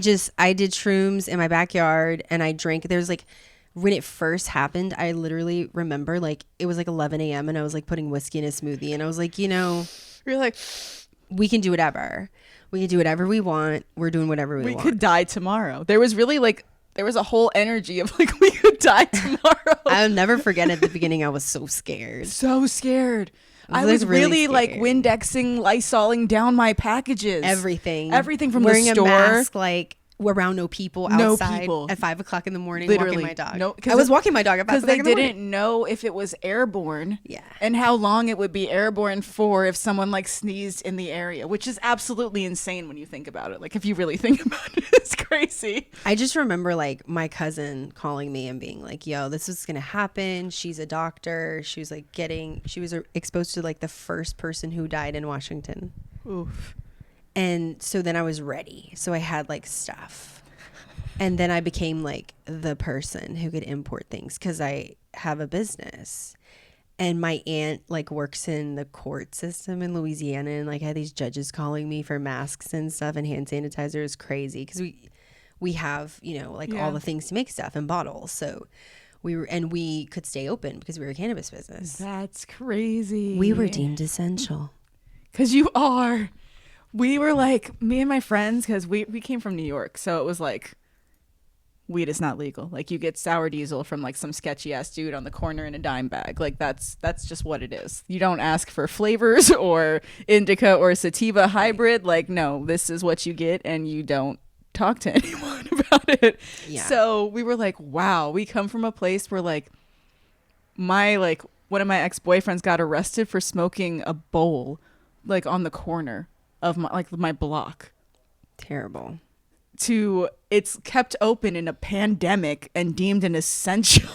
did shrooms in my backyard and I drank. There's like, when it first happened, I literally remember like it was like 11 a.m. and I was like putting whiskey in a smoothie and I was like, You're like, we can do whatever. We can do whatever we want. We're doing whatever we we want. could die tomorrow. There was really like, there was a whole energy of like, we could die tomorrow. I'll never forget at the beginning, I was so scared. So scared. I like, was really like scared. Windexing, Lysoling down my packages. Everything from wearing the store. a mask, like around no people outside people. at 5 o'clock in the morning, Literally. walking my dog. No, I was walking my dog at 5 because o'clock they in the morning. didn't know if it was airborne. Yeah. And how long it would be airborne for if someone like sneezed in the area, which is absolutely insane when you think about it. Like if you really think about it, it's crazy. I just remember like my cousin calling me and being like, yo, this is gonna happen. She's a doctor. She was like she was exposed to like the first person who died in Washington. Oof. And so then I was ready. So I had like stuff. And then I became like the person who could import things because I have a business. And my aunt like works in the court system in Louisiana and like had these judges calling me for masks and stuff and hand sanitizer is crazy because we have, like all the things to make stuff in bottles. So we could stay open because we were a cannabis business. That's crazy. We were deemed essential. Because you are. We were like, me and my friends, because we came from New York. So it was like, weed is not legal. Like you get sour diesel from like some sketchy ass dude on the corner in a dime bag. Like that's just what it is. You don't ask for flavors or indica or sativa hybrid. Like, no, this is what you get and you don't talk to anyone about it. Yeah. So we were like, wow, we come from a place where like one of my ex-boyfriends got arrested for smoking a bowl like on the corner of my block. Terrible. To it's kept open in a pandemic and deemed an essential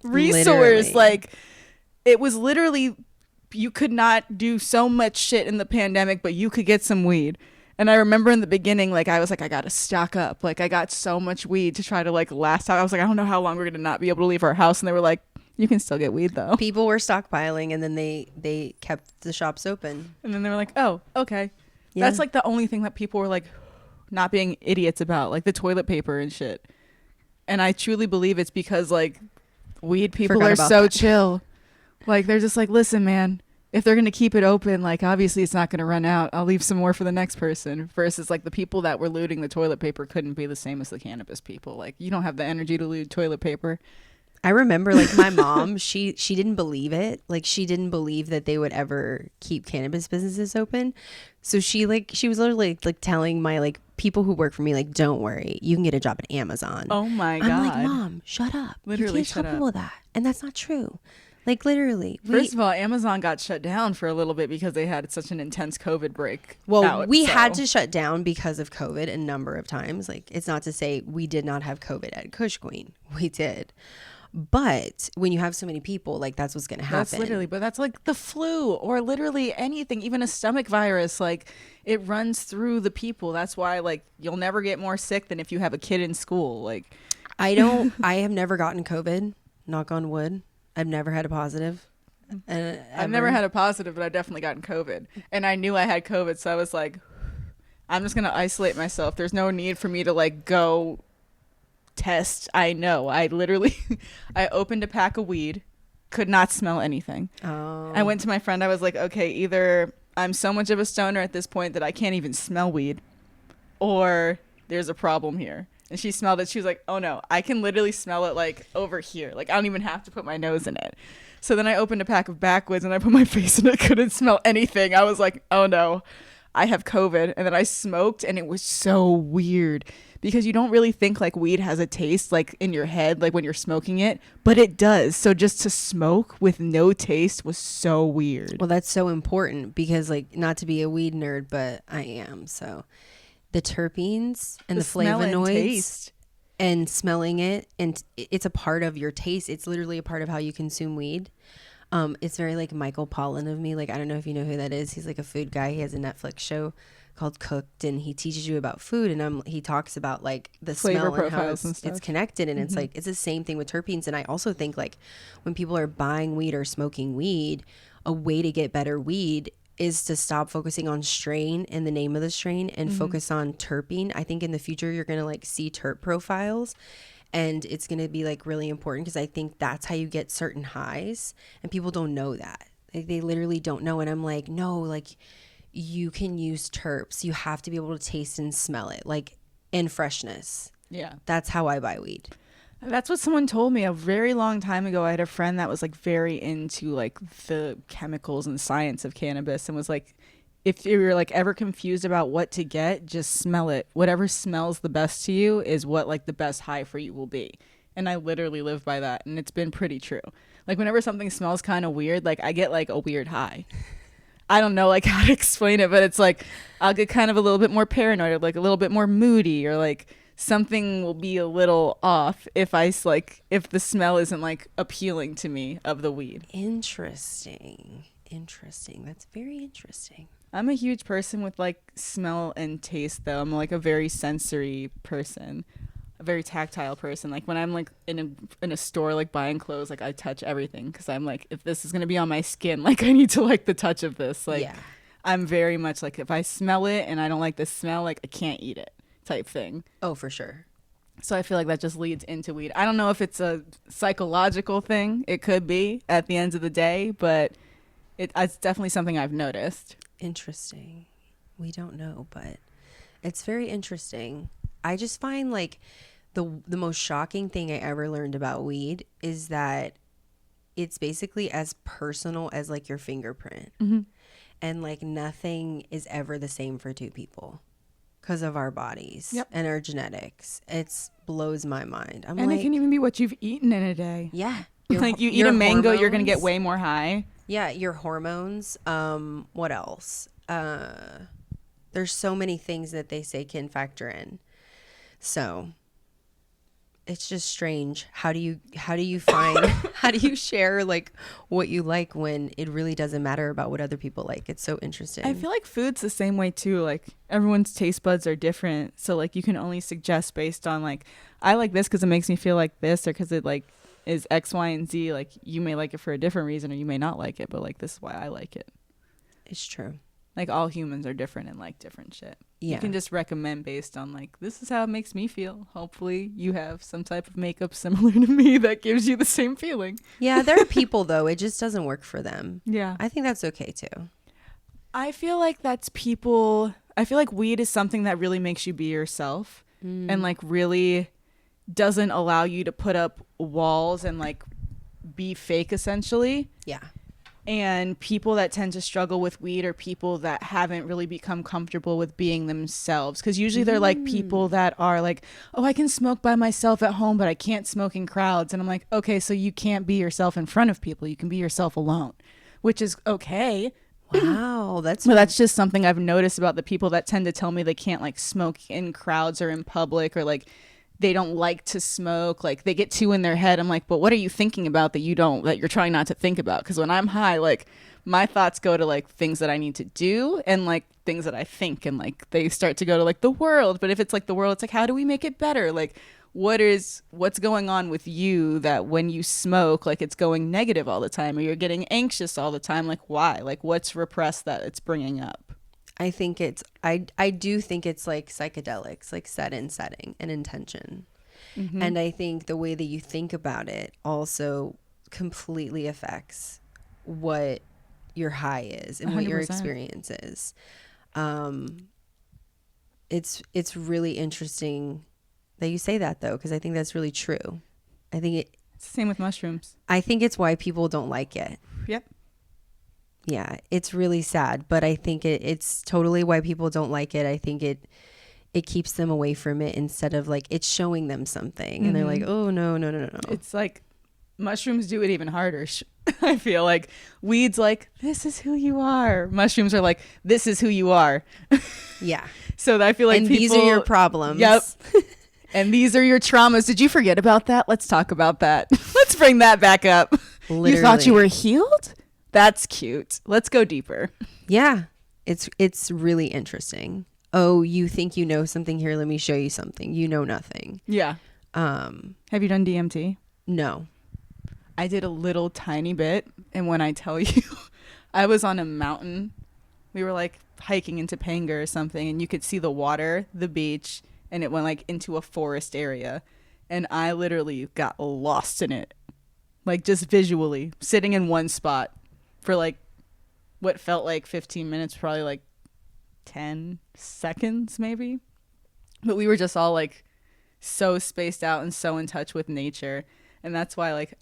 resource. Literally. Like it was literally, you could not do so much shit in the pandemic, but you could get some weed. And I remember in the beginning, like I was like, I gotta stock up. Like I got so much weed to try to like last out. I was like, I don't know how long we're gonna not be able to leave our house. And they were like, you can still get weed though. People were stockpiling, and then they kept the shops open. And then they were like, oh, okay. Yeah. That's like the only thing that people were like not being idiots about, like the toilet paper and shit. And I truly believe it's because like weed people Forgot are about so that. chill. Like they're just like, listen, man, if they're gonna keep it open, like obviously it's not gonna run out. I'll leave some more for the next person. Versus like the people that were looting the toilet paper couldn't be the same as the cannabis people. Like you don't have the energy to loot toilet paper. I remember like my mom, she didn't believe it. Like she didn't believe that they would ever keep cannabis businesses open. So she was literally like telling my like people who work for me, like, don't worry, you can get a job at Amazon. Oh my God. I'm like, Mom, shut up. Literally, you can't shut tell up. people that. And that's not true. Like literally. First of all, Amazon got shut down for a little bit because they had such an intense COVID break. Well, we had to shut down because of COVID a number of times. Like it's not to say we did not have COVID at Kush Queen. We did. But when you have so many people, like that's what's going to happen. That's like the flu or literally anything, even a stomach virus, like it runs through the people. That's why like you'll never get more sick than if you have a kid in school. Like I have never gotten COVID, knock on wood. I've never had a positive. I've never had a positive, but I've definitely gotten COVID. And I knew I had COVID. So I was like, I'm just going to isolate myself. There's no need for me to like go test. I know. I literally, I opened a pack of weed, could not smell anything. Oh. I went to my friend. I was like, okay, either I'm so much of a stoner at this point that I can't even smell weed, or there's a problem here. And she smelled it. She was like, oh no, I can literally smell it like over here. Like I don't even have to put my nose in it. So then I opened a pack of backwoods and I put my face in it. Couldn't smell anything. I was like, oh no, I have COVID. And then I smoked and it was so weird because you don't really think like weed has a taste like in your head, like when you're smoking it, but it does. So just to smoke with no taste was so weird. Well, that's so important because like not to be a weed nerd, but I am. So the terpenes and the smell and flavonoids taste. and smelling it, and it's a part of your taste. It's literally a part of how you consume weed. It's very like Michael Pollan of me. Like I don't know if you know who that is. He's like a food guy. He has a Netflix show called Cooked, and he teaches you about food, and he talks about like the Flavor smell and how profiles and stuff. it's connected, and it's like it's the same thing with terpenes. And I also think like when people are buying weed or smoking weed, a way to get better weed is to stop focusing on strain and the name of the strain and focus on terpene. I think in the future you're gonna like see terp profiles, and it's gonna be like really important because I think that's how you get certain highs, and people don't know that. Like, they literally don't know. And I'm like, no, like you can use terps. You have to be able to taste and smell it, like, and freshness. Yeah. That's how I buy weed. That's what someone told me a very long time ago. I had a friend that was like very into like the chemicals and science of cannabis and was like, if you're like ever confused about what to get, just smell it. Whatever smells the best to you is what like the best high for you will be. And I literally live by that. And it's been pretty true. Like whenever something smells kind of weird, like I get like a weird high. I don't know like how to explain it, but it's like I'll get kind of a little bit more paranoid or like a little bit more moody, or like something will be a little off if the smell isn't like appealing to me of the weed. Interesting. That's very interesting. I'm a huge person with like smell and taste though. I'm like a very sensory person, a very tactile person. Like when I'm like in a store like buying clothes, like I touch everything because I'm like, if this is going to be on my skin, like I need to like the touch of this. Like Yeah. I'm very much like if I smell it and I don't like the smell, like I can't eat it type thing. Oh, for sure. So I feel like that just leads into weed. I don't know if it's a psychological thing. It could be at the end of the day, but it's definitely something I've noticed. Interesting. We don't know, but it's very interesting. I just find like the most shocking thing I ever learned about weed is that it's basically as personal as like your fingerprint. Mm-hmm. And like nothing is ever the same for two people. because of our bodies and our genetics. It blows my mind. I'm And like, it can even be what you've eaten in a day. yeah. Like you eat a mango, you're going to get way more high. Yeah, your hormones. What else? There's so many things that they say can factor in. So it's just strange. How do you find how do you share like what you like when it really doesn't matter about what other people like? It's so interesting. I feel like food's the same way too. Like everyone's taste buds are different, so like you can only suggest based on like, I like this because it makes me feel like this, or because it like is X, Y, and Z. Like you may like it for a different reason, or you may not like it, but like this is why I like it. It's true. Like all humans are different and like different shit. Yeah. You can just recommend based on like, this is how it makes me feel. Hopefully you have some type of makeup similar to me that gives you the same feeling. Yeah, there are people though, it just doesn't work for them. Yeah. I think that's okay too. I feel like I feel like weed is something that really makes you be yourself and like really doesn't allow you to put up walls and like be fake essentially. Yeah. And people that tend to struggle with weed are people that haven't really become comfortable with being themselves. Because usually they're like people that are like, oh, I can smoke by myself at home, but I can't smoke in crowds. And I'm like, okay, so you can't be yourself in front of people. You can be yourself alone, which is okay. Wow. That's just something I've noticed about the people that tend to tell me they can't like smoke in crowds or in public, or like they don't like to smoke, like they get too in their head. I'm like, but what are you thinking about that you're trying not to think about? Because when I'm high, like my thoughts go to like things that I need to do and like things that I think, and like they start to go to like the world. But if it's like the world, it's like, how do we make it better? Like what's going on with you that when you smoke, like it's going negative all the time, or you're getting anxious all the time? Like why? Like what's repressed that it's bringing up? I think I do think it's like psychedelics, like setting and intention. Mm-hmm. And I think the way that you think about it also completely affects what your high is and 100%. What your experience is. It's really interesting that you say that though, because I think that's really true. I think it's the same with mushrooms. I think it's why people don't like it. Yep. Yeah, it's really sad, but I think it's totally why people don't like it. I think it keeps them away from it instead of like it's showing them something, and they're like, oh no. It's like mushrooms do it even harder. I feel like weed's like, this is who you are. Mushrooms are like, this is who you are. Yeah. So I feel like these are your problems. Yep. And these are your traumas. Did you forget about that? Let's talk about that. Let's bring that back up. Literally. You thought you were healed? That's cute. Let's go deeper. Yeah. It's really interesting. Oh, you think you know something? Here, let me show you something. You know nothing. Yeah. Have you done DMT? No. I did a little tiny bit. And when I tell you, I was on a mountain. We were like hiking into Panga or something, and you could see the water, the beach, and it went like into a forest area. And I literally got lost in it. Like just visually sitting in one spot for like what felt like 15 minutes, probably like 10 seconds maybe. But we were just all like so spaced out and so in touch with nature. And that's why like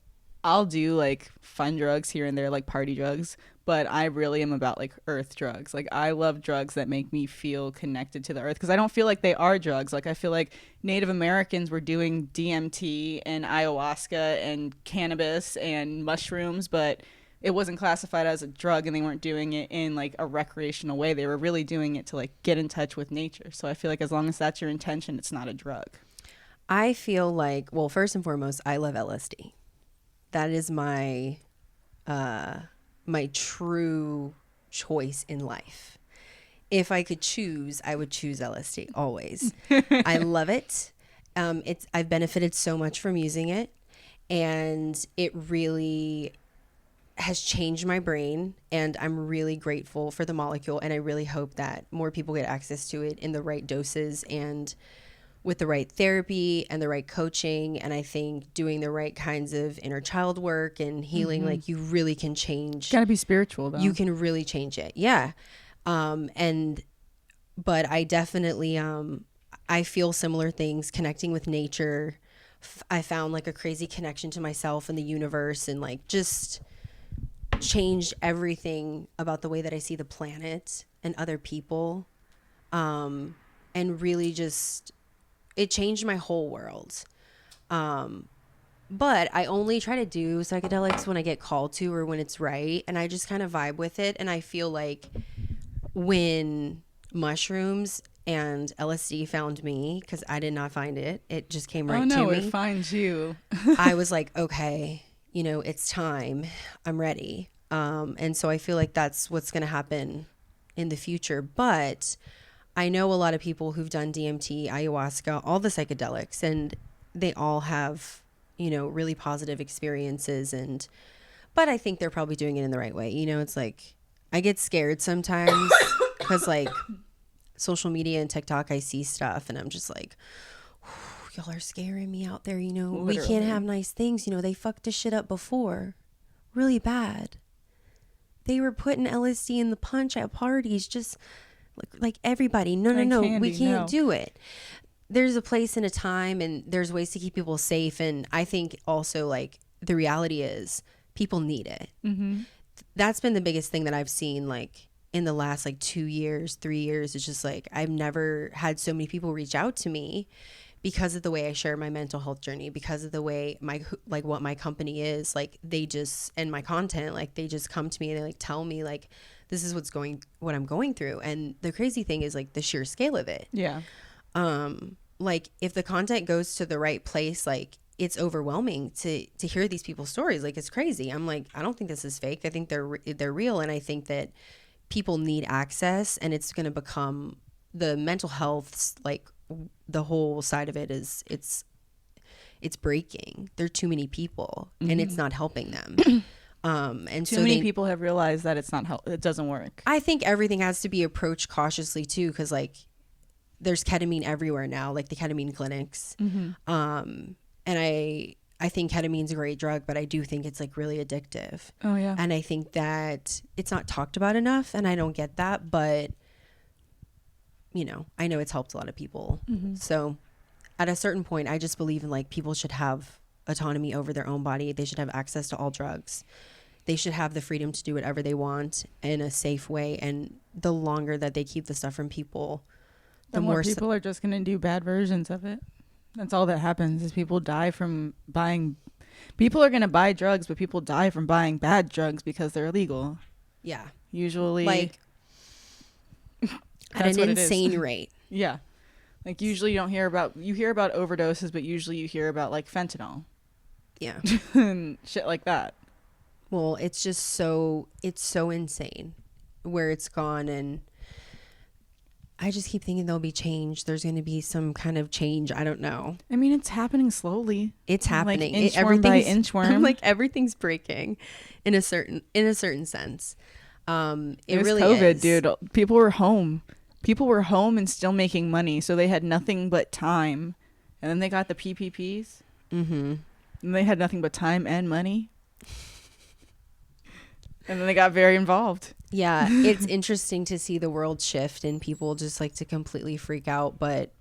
I'll do like fun drugs here and there, like party drugs, but I really am about like earth drugs. Like I love drugs that make me feel connected to the earth, because I don't feel like they are drugs. Like I feel like Native Americans were doing DMT and ayahuasca and cannabis and mushrooms, but it wasn't classified as a drug, and they weren't doing it in like a recreational way. They were really doing it to like get in touch with nature. So I feel like as long as that's your intention, it's not a drug. I feel like, well, first and foremost, I love LSD. That is my true choice in life. If I could choose, I would choose LSD always. I love it. I've benefited so much from using it, and it really has changed my brain, and I'm really grateful for the molecule, and I really hope that more people get access to it in the right doses and with the right therapy and the right coaching. And I think doing the right kinds of inner child work and healing, like you really can change. Gotta be spiritual though. You can really change it. Yeah. But I definitely, I feel similar things connecting with nature. I found like a crazy connection to myself and the universe, and like just changed everything about the way that I see the planet and other people. And and really just, it changed my whole world. But I only try to do psychedelics when I get called to or when it's right. And I just kind of vibe with it. And I feel like when mushrooms and LSD found me, because I did not find it, it just came right to me. It finds you. I was like, okay, you know, it's time. I'm ready. And so I feel like that's what's going to happen in the future. But I know a lot of people who've done DMT, ayahuasca, all the psychedelics, and they all have, you know, really positive experiences. But I think they're probably doing it in the right way. You know, it's like, I get scared sometimes because like social media and TikTok, I see stuff and I'm just like, y'all are scaring me out there. You know, Literally. We can't have nice things. You know, they fucked this shit up before really bad. They were putting LSD in the punch at parties, just like everybody. No, Candy, we can't do it. There's a place and a time, and there's ways to keep people safe. And I think also like the reality is people need it. Mm-hmm. That's been the biggest thing that I've seen like in the last like 2 years, 3 years. It's just like I've never had so many people reach out to me because of the way I share my mental health journey, because of the way my like what my company is. Like they just, and my content, like they just come to me and they like tell me like this is what I'm going through. And the crazy thing is like the sheer scale of it. Yeah. Like if the content goes to the right place, like it's overwhelming to hear these people's stories. Like it's crazy. I'm like, I don't think this is fake. I think they're real. And I think that people need access, and it's going to become the mental health, like the whole side of it is it's breaking. There are too many people, and it's not helping them. And Too many people have realized that it doesn't work. I think everything has to be approached cautiously too, because like there's ketamine everywhere now, like the ketamine clinics. And I think ketamine's a great drug, but I do think it's like really addictive. Oh yeah. And I think that it's not talked about enough, and I don't get that, but you know, I know it's helped a lot of people. So at a certain point, I just believe in like people should have autonomy over their own body. They should have access to all drugs. They should have the freedom to do whatever they want in a safe way. And the longer that they keep the stuff from people, the more people are just going to do bad versions of it. That's all that happens is people die from buying. People are going to buy drugs, but people die from buying bad drugs because they're illegal. Yeah. Usually. Like at an insane rate. Yeah. Like usually you hear about overdoses, but usually you hear about like fentanyl. Yeah. And shit like that. Well, it's so insane where it's gone. And I just keep thinking there'll be change. There's going to be some kind of change. I don't know. I mean, it's happening slowly. It's happening. Like inchworm by inchworm. Like everything's breaking in a certain sense. It was really COVID, is. dude. People were home. People were home and still making money, so they had nothing but time. And then they got the PPPs. Mm-hmm. And they had nothing but time and money. And then they got very involved. Yeah, it's interesting to see the world shift and people just like to completely freak out. But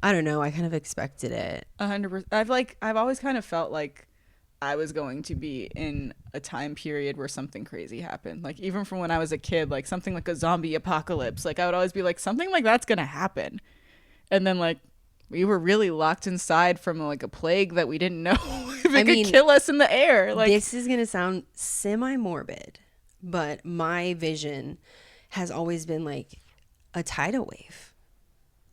I don't know. I kind of expected it. 100%. I've always kind of felt like I was going to be in a time period where something crazy happened. Like even from when I was a kid, like something like a zombie apocalypse. Like I would always be like, something like that's gonna happen. And then like we were really locked inside from like a plague that we didn't know if it could kill us in the air. Like this is gonna sound semi-morbid, but my vision has always been like a tidal wave.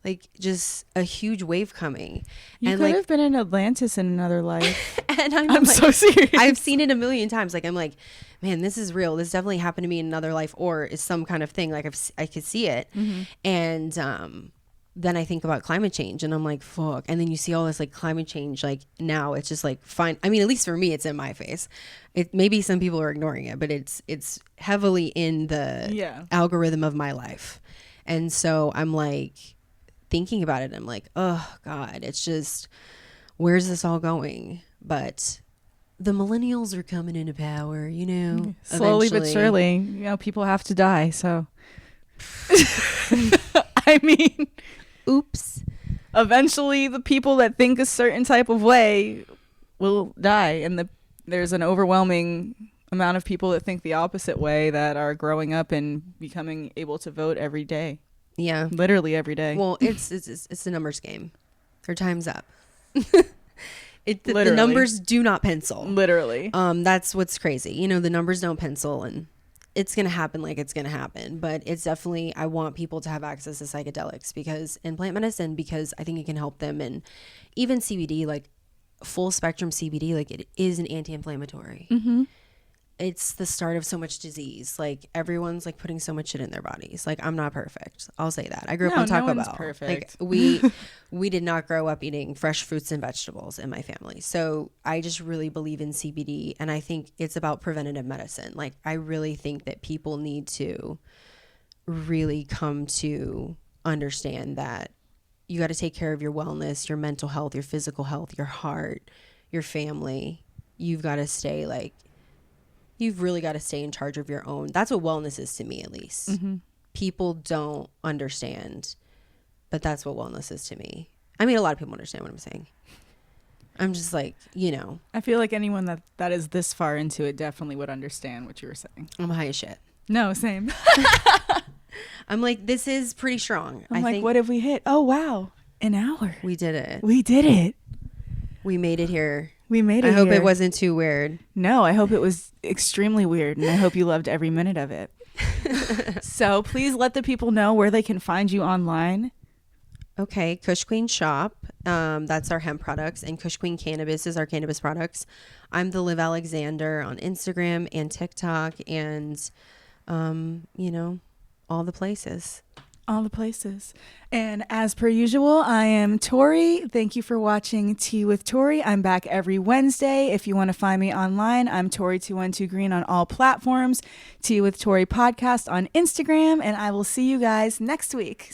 Like just a huge wave coming. You and could like, have been in Atlantis in another life. And I'm like, so serious. I've seen it a million times. Like I'm like, man, this is real. This definitely happened to me in another life, or is some kind of thing. Like I could see it. Mm-hmm. And then I think about climate change, and I'm like, fuck. And then you see all this like climate change. Like now, it's just like fine. I mean, at least for me, it's in my face. It maybe some people are ignoring it, but it's heavily in the algorithm of my life. And so I'm like thinking about it. I'm like, oh God, it's just, where's this all going? But the millennials are coming into power, you know, slowly eventually. but surely. You know, people have to die. So, I mean, oops. Eventually, the people that think a certain type of way will die, and there's an overwhelming amount of people that think the opposite way that are growing up and becoming able to vote every day. Yeah. Literally every day. Well, it's a numbers game. Their time's up. The Literally. numbers do not pencil. Literally. That's what's crazy. You know, the numbers don't pencil, and it's going to happen like it's going to happen. But it's definitely, I want people to have access to psychedelics because in plant medicine, because I think it can help them. And even CBD, like full spectrum CBD, like it is an anti-inflammatory. Mm-hmm. It's the start of so much disease. Like everyone's like putting so much shit in their bodies. Like I'm not perfect. I'll say that. I grew up on Taco no one's Bell. perfect. Like we did not grow up eating fresh fruits and vegetables in my family. So I just really believe in CBD, and I think it's about preventative medicine. Like I really think that people need to really come to understand that you got to take care of your wellness, your mental health, your physical health, your heart, your family. You've got to stay like, you've really got to stay in charge of your own. That's what wellness is to me, at least. Mm-hmm. People don't understand, but that's what wellness is to me. I mean, a lot of people understand what I'm saying. I'm just like, you know. I feel like anyone that is this far into it definitely would understand what you were saying. I'm high as shit. No, same. I'm like, this is pretty strong. I think, what have we hit? Oh, wow. An hour. We did it. We did it. We made it here. We made it I hope here. it wasn't too weird. No, I hope it was extremely weird, and I hope you loved every minute of it. So please let the people know where they can find you online. Okay, Kush Queen Shop. That's our hemp products, and Kush Queen Cannabis is our cannabis products. I'm the Liv Alexander on Instagram and TikTok, and you know, all the places. All the places. And as per usual, I am Tori. Thank you for watching Tea with Tori. I'm back every Wednesday. If you want to find me online, I'm Tori212 Green on all platforms. Tea with Tori podcast on Instagram. And I will see you guys next week.